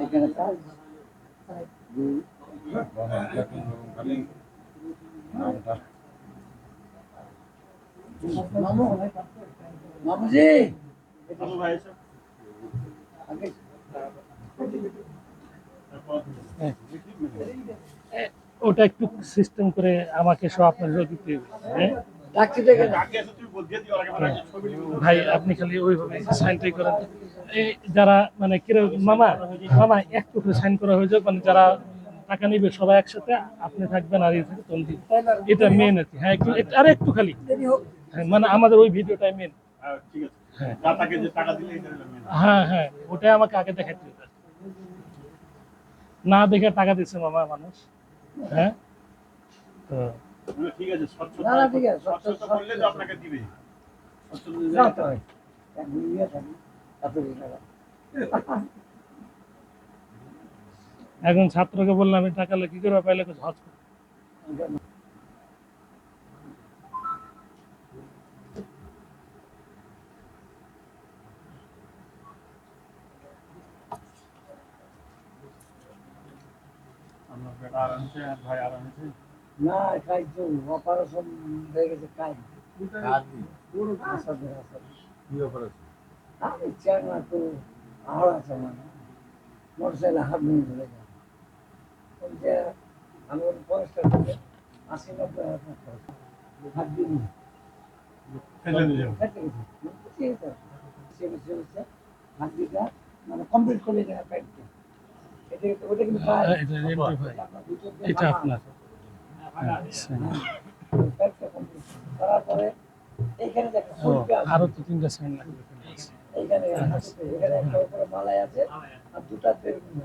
এখানে কাজ মামুজি ওটা একটু সিস্টেম করে আমাকে সব আপনার দিতে হ্যাঁ ভাই আপনি খালি ওইভাবে সাইনটাই করেন এই যারা মানে কিরকম মামা মামা একটু করে সাইন করা হয়ে যাক মানে যারা টাকা নিবে সবাই একসাথে আপনি থাকবেন আর থাকে তন্দি এটা মেন আর কি হ্যাঁ একটু আর একটু খালি হ্যাঁ মানে আমাদের ওই ভিডিওটাই মেন হ্যাঁ হ্যাঁ ওটাই আমাকে আগে দেখাতে হবে না দেখে টাকা দিচ্ছে মামা মানুষ হ্যাঁ তো ঠিক আছে স্বচ্ছতা করলে তো আপনাকে দিবে একজন ছাত্রকে বললাম এই টাকা কি করে পাইলে হজ না খাই তো অপারেশন হয়ে গেছে খাই আমি চাই না তো আর আছে মানে মোটরসাইকেল হাত নিয়ে চলে যায় যে আমি পরিষ্কার করে 80-90 খরচ হাত দিন হাত মানে কমপ্লিট করলে এটা আপনার তারপরে এইখানে আরো তো 3টা সাইন লাগবে এইখানে এখানে একটা উপরে মালাই আছে আর দুটা বেরুন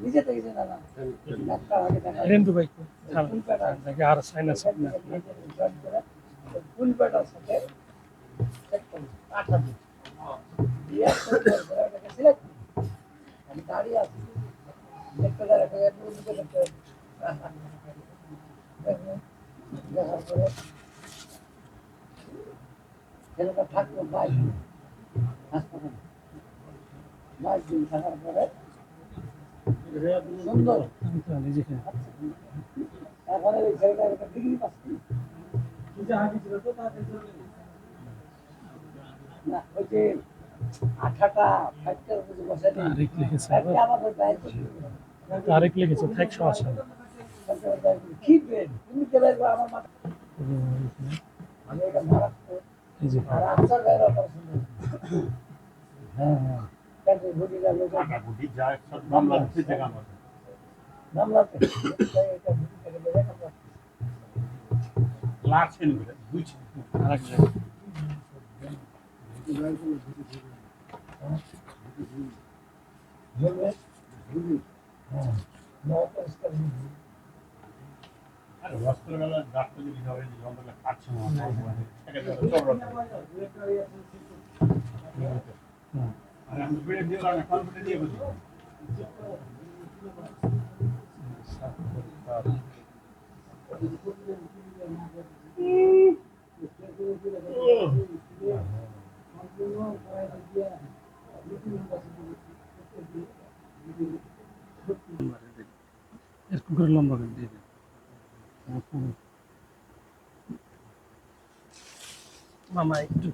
নিজে থেকে না রেন্টু ভাই আর সাইন আছে ফুল প্যাটার সাথে আমি দাঁড়িয়ে আছি দেখতে দেখার পরে ছেলেটা থাকলো 22 দিন হাসপাতালে 22 দিন থাকার পরে সুন্দর তারপরে ওই ছেলেটা একটা ডিগ্রি পাচ্ছে না ওই যে আঠাটা ফ্যাক্টর মধ্যে বসে তারিখ লিখেছে থাক সমস্যা কি বেন তুমি চলে আসবে আমার মাথা আমি এটা মারাত্মক আর আনসার গায়ের অপারেশন হ্যাঁ হ্যাঁ কাজে বুঝি গেল বুঝি যায় সব মামলা হচ্ছে জায়গা মতো মামলাতে এটা বুঝি থেকে বেরে কথা লাগছেন বলে বুঝি আরেকটা ডাক্তার যদি হবে যন্ত্রটা কাটছে না আমি বেড়ে দিয়ে কনফিডেন্ট দিয়ে বলি এরকম করে লম্বা করে দিয়ে দেন মামা একটু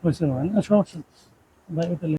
হয়েছে না সমস্যা ভাই ওটা